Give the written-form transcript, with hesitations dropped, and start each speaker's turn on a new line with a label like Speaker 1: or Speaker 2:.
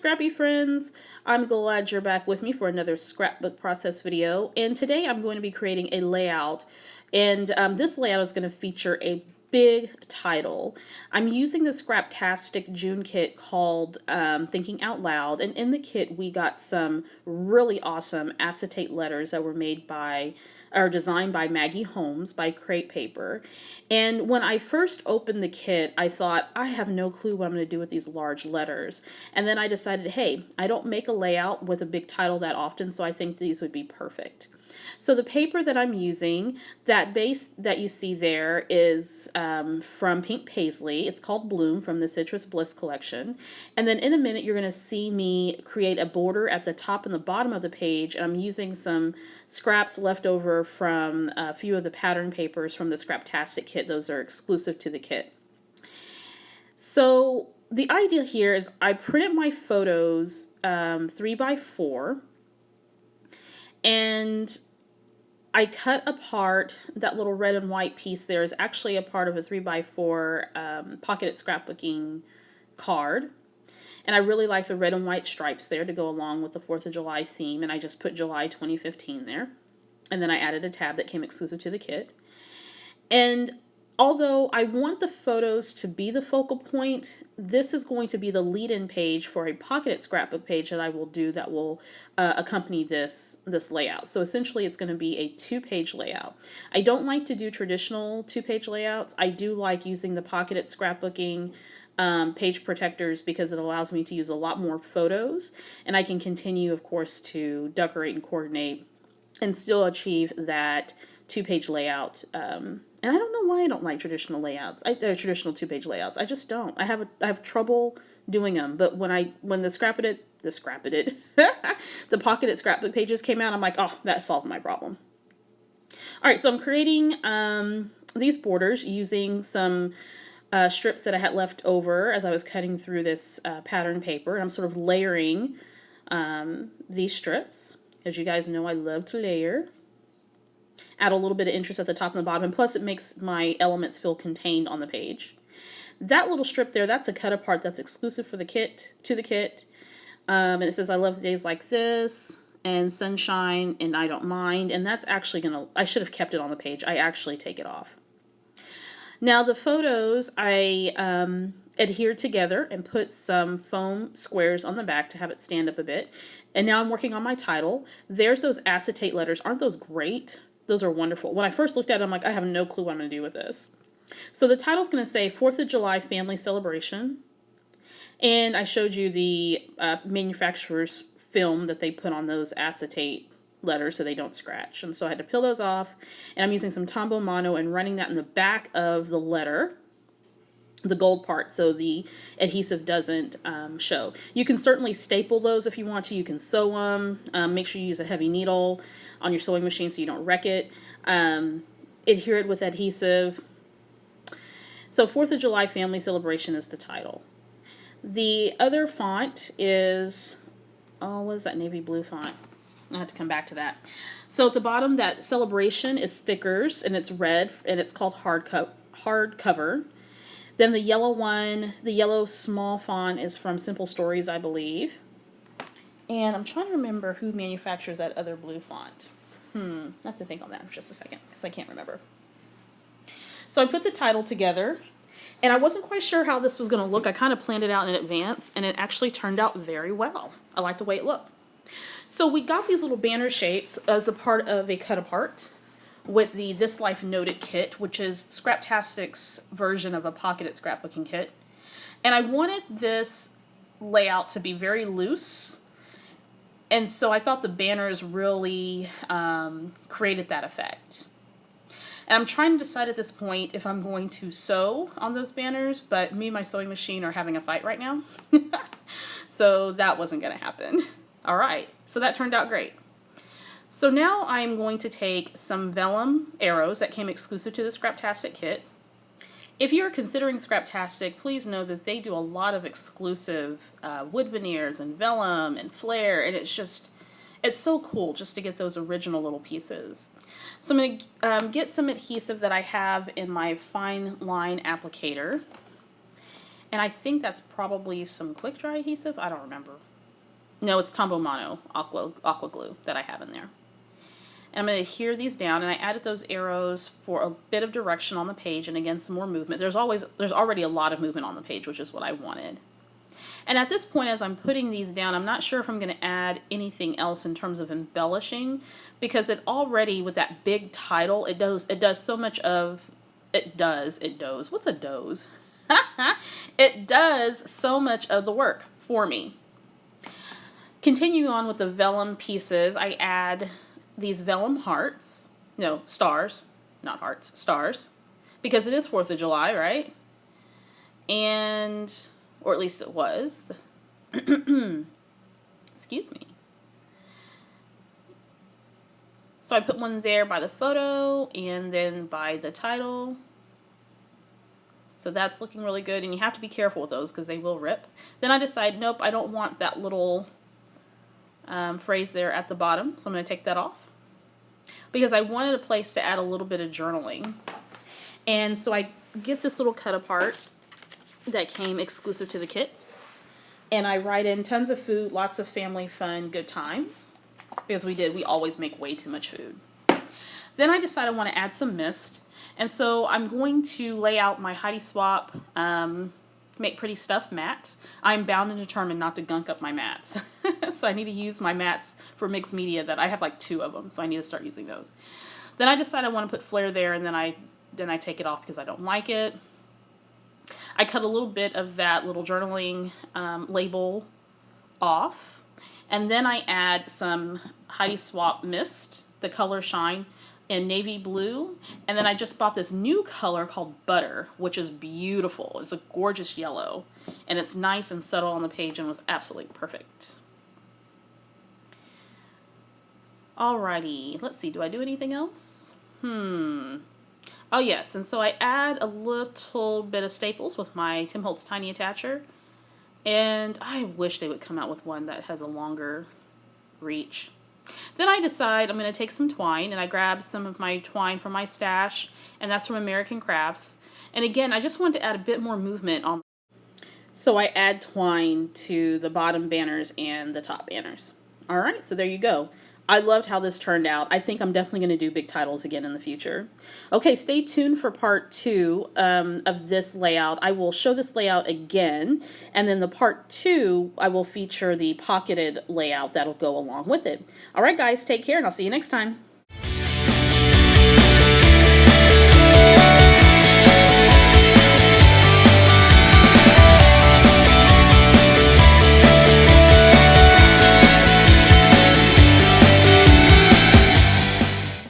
Speaker 1: Scrappy friends, I'm glad you're back with me for another scrapbook process video, and today I'm going to be creating a layout, and this layout is going to feature a big title. I'm using the Scraptastic June kit called Thinking Out Loud, and in the kit we got some really awesome acetate letters that were made by or designed by Maggie Holmes by Crate Paper. And when I first opened the kit, I thought, I have no clue what I'm going to do with these large letters. And then I decided, hey, I don't make a layout with a big title that often, so I think these would be perfect. So the paper that I'm using, that base that you see there is from Pink Paisley. It's called Bloom from the Citrus Bliss collection. And then in a minute, you're going to see me create a border at the top and the bottom of the page. And I'm using some scraps left over from a few of the pattern papers from the Scraptastic kit. Those are exclusive to the kit. So the idea here is I printed my photos 3x4, and I cut apart that little red and white piece there is actually a part of a 3x4 pocketed scrapbooking card. And I really like the red and white stripes there to go along with the 4th of July theme, and I just put July 2015 there. And then I added a tab that came exclusive to the kit. And although I want the photos to be the focal point, this is going to be the lead-in page for a pocketed scrapbook page that I will do that will accompany this layout. So essentially it's going to be a 2-page layout. I don't like to do traditional 2-page layouts. I do like using the pocketed scrapbooking page protectors because it allows me to use a lot more photos, and I can continue, of course, to decorate and coordinate and still achieve that 2-page layout. And I don't know why I don't like traditional layouts. Traditional 2-page layouts. I just don't. I have trouble doing them. But when the the pocketed scrapbook pages came out, I'm like, oh, that solved my problem. All right, so I'm creating these borders using some strips that I had left over as I was cutting through this pattern paper. And I'm sort of layering these strips. As you guys know, I love to layer. Add a little bit of interest at the top and the bottom, and plus it makes my elements feel contained on the page. That little strip there, that's a cut apart that's exclusive for the kit, and it says, I love days like this, and sunshine, and I don't mind, and that's actually I should have kept it on the page. I actually take it off. Now the photos, I adhered together and put some foam squares on the back to have it stand up a bit. And now I'm working on my title. There's those acetate letters. Aren't those great? Those are wonderful. When I first looked at it, I'm like, I have no clue what I'm going to do with this. So the title's going to say 4th of July Family Celebration. And I showed you the manufacturer's film that they put on those acetate letters so they don't scratch. And so I had to peel those off. And I'm using some Tombow Mono and running that in the back of the letter, the gold part, so the adhesive doesn't show. You can certainly staple those if you want to. You can sew them. Make sure you use a heavy needle on your sewing machine so you don't wreck it. Adhere it with adhesive. So 4th of July Family Celebration is the title. The other font is, what is that navy blue font? I have to come back to that. So at the bottom, that celebration is stickers, and it's red, and it's called hardcover. Then the yellow one, the yellow small font is from Simple Stories, I believe. And I'm trying to remember who manufactures that other blue font. I have to think on that for just a second because I can't remember. So I put the title together, and I wasn't quite sure how this was going to look. I kind of planned it out in advance, and it actually turned out very well. I like the way it looked. So we got these little banner shapes as a part of a cut apart with the This Life Noted kit, which is Scraptastic's version of a pocketed scrapbooking kit. And I wanted this layout to be very loose, and so I thought the banners really created that effect. And I'm trying to decide at this point if I'm going to sew on those banners, but me and my sewing machine are having a fight right now. So that wasn't going to happen. All right, so that turned out great. So now I'm going to take some vellum arrows that came exclusive to the Scraptastic kit. If you're considering Scraptastic, please know that they do a lot of exclusive wood veneers and vellum and flare, and it's so cool just to get those original little pieces. So I'm going to get some adhesive that I have in my fine line applicator. And I think that's probably some quick dry adhesive. I don't remember. No, it's Tombow Mono aqua glue that I have in there. And I'm going to adhere these down, and I added those arrows for a bit of direction on the page, and again, some more movement. There's already a lot of movement on the page, which is what I wanted. And at this point, as I'm putting these down, I'm not sure if I'm going to add anything else in terms of embellishing, because it already, with that big title, it does so much of, what's a doze? It does so much of the work for me. Continuing on with the vellum pieces, I add these vellum hearts, no, stars, not hearts, stars, because it is 4th of July, right? And, or at least it was. Excuse me. So I put one there by the photo and then by the title. So that's looking really good, and you have to be careful with those because they will rip. Then I decide, nope, I don't want that little phrase there at the bottom, so I'm going to take that off, because I wanted a place to add a little bit of journaling. And so I get this little cut apart that came exclusive to the kit, and I write in tons of food, lots of family fun, good times, because we always make way too much food. Then I decide I want to add some mist, and so I'm going to lay out my Heidi Swap Make Pretty Stuff mat. I'm bound and determined not to gunk up my mats. So I need to use my mats for mixed media that I have like 2 of them, so I need to start using those. Then I decide I want to put Flair there, and then I take it off because I don't like it. I cut a little bit of that little journaling label off, and then I add some Heidi Swap Mist, the color Shine, in navy blue, and then I just bought this new color called Butter, which is beautiful. It's a gorgeous yellow, and it's nice and subtle on the page and was absolutely perfect. Alrighty, let's see, do I do anything else? Oh yes, and so I add a little bit of staples with my Tim Holtz Tiny Attacher, and I wish they would come out with one that has a longer reach. Then I decide I'm going to take some twine, and I grab some of my twine from my stash, and that's from American Crafts. And again, I just wanted to add a bit more movement on. So I add twine to the bottom banners and the top banners. All right, so there you go. I loved how this turned out. I think I'm definitely going to do big titles again in the future. Okay, stay tuned for part 2 of this layout. I will show this layout again, and then the part 2, I will feature the pocketed layout that'll go along with it. All right, guys, take care, and I'll see you next time.